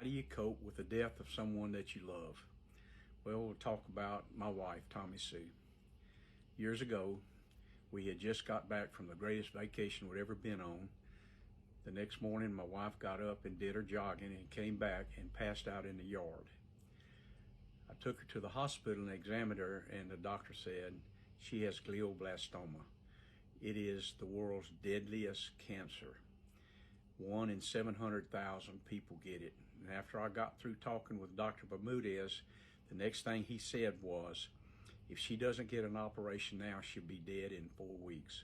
How do you cope with the death of someone that you love? Well, we'll talk about my wife, Tommy Sue. Years ago, we had just got back from the greatest vacation we'd ever been on. The next morning, my wife got up and did her jogging and came back and passed out in the yard. I took her to the hospital and examined her, and the doctor said she has glioblastoma. It is the world's deadliest cancer. 1 in 700,000 people get it. And after I got through talking with Dr. Bermudez, the next thing he said was, if she doesn't get an operation now, she'll be dead in 4 weeks.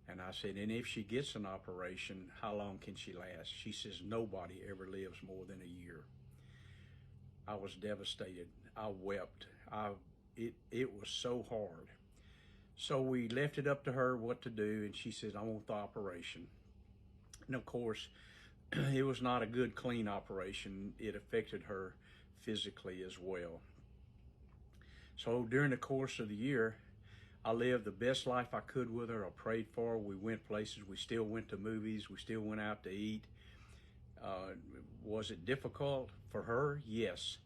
And I said, and if she gets an operation, how long can she last? She says, nobody ever lives more than a year. I was devastated. I wept. It was so hard. So we left it up to her what to do, and she said, I want the operation. And of course, it was not a good, clean operation. It affected her physically as well. So during the course of the year, I lived the best life I could with her. I prayed for her. We went places. We still went to movies. We still went out to eat. Was it difficult for her? Yes.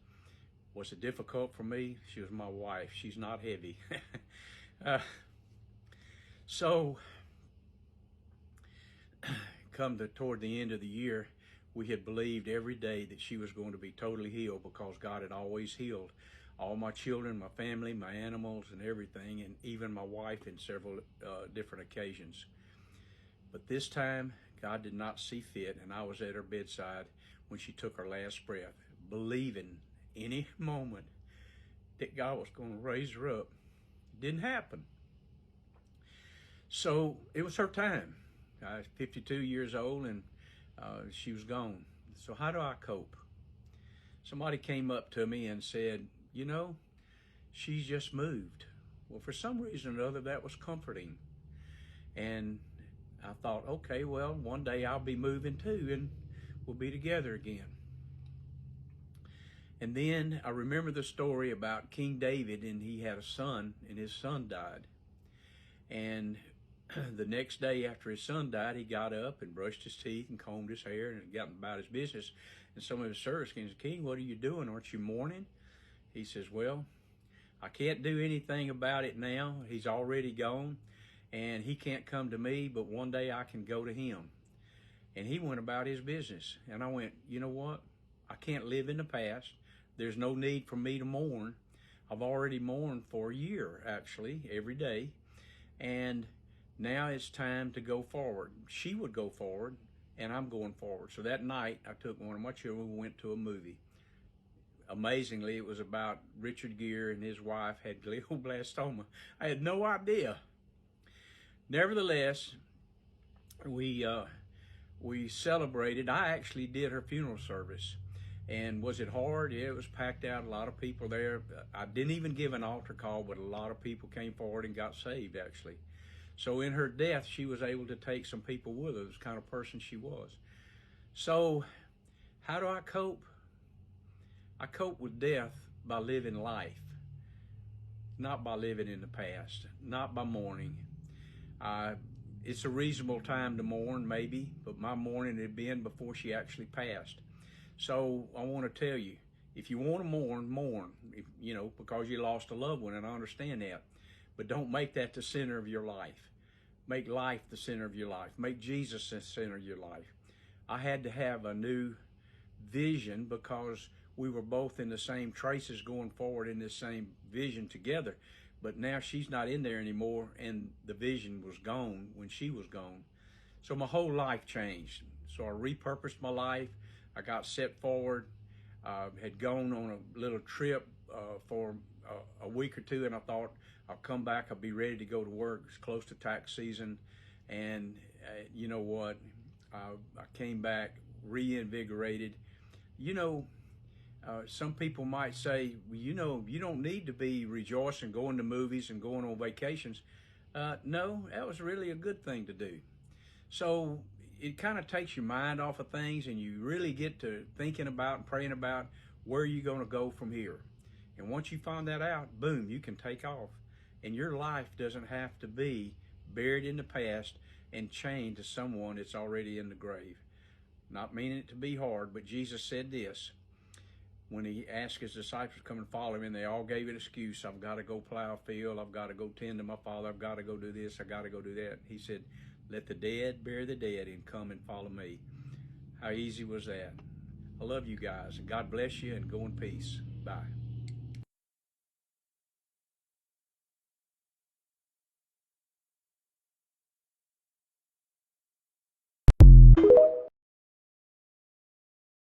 Was it difficult for me? She was my wife. She's not heavy. So toward the end of the year, we had believed every day that she was going to be totally healed, because God had always healed all my children, my family, my animals, and everything, and even my wife in several different occasions. But this time, God did not see fit, and I was at her bedside when she took her last breath, believing any moment that God was going to raise her up. It didn't happen. So it was her time. I was 52 years old, and she was gone. So how do I cope? Somebody came up to me and said, you know, she's just moved. Well, for some reason or other, that was comforting. And I thought, okay, well, one day I'll be moving too, and we'll be together again. And then I remember the story about King David, and he had a son, and his son died. And the next day after his son died, he got up and brushed his teeth and combed his hair and got about his business. And some of his servants came and said, King, what are you doing? Aren't you mourning? He says, well, I can't do anything about it now. He's already gone, and he can't come to me, but one day I can go to him. And he went about his business. And I went, you know what? I can't live in the past. There's no need for me to mourn. I've already mourned for a year, actually, every day. And now it's time to go forward. She would go forward, and I'm going forward. So that night, I took one of my children, we went to a movie. Amazingly, it was about Richard Gere, and his wife had glioblastoma. I had no idea. Nevertheless, we celebrated. I actually did her funeral service. And was it hard? Yeah, it was packed out, a lot of people there. I didn't even give an altar call, but a lot of people came forward and got saved, actually. So in her death, she was able to take some people with her. The kind of person she was. So how do I cope? I cope with death by living life, not by living in the past, not by mourning. It's a reasonable time to mourn, maybe, but my mourning had been before she actually passed. So I want to tell you, if you want to mourn, mourn, because you lost a loved one, and I understand that. But don't make that the center of your life. Make life the center of your life. Make Jesus the center of your life. I had to have a new vision, because we were both in the same traces going forward in this same vision together. But now she's not in there anymore, and the vision was gone when she was gone. So my whole life changed. So I repurposed my life. I got set forward, had gone on a little trip for a week or two, and I thought I'll come back, I'll be ready to go to work. It's close to tax season, and you know what? I came back reinvigorated. Some people might say, well, you don't need to be rejoicing, going to movies and going on vacations. No, that was really a good thing to do. So it kind of takes your mind off of things, and you really get to thinking about and praying about where you're going to go from here. And once you find that out, boom, you can take off. And your life doesn't have to be buried in the past and chained to someone that's already in the grave. not meaning it to be hard, but Jesus said this when he asked his disciples to come and follow him, and they all gave an excuse. I've got to go plow a field. I've got to go tend to my father. I've got to go do this. I've got to go do that. He said, let the dead bury the dead and come and follow me. How easy was that? I love you guys, and God bless you, and go in peace. Bye.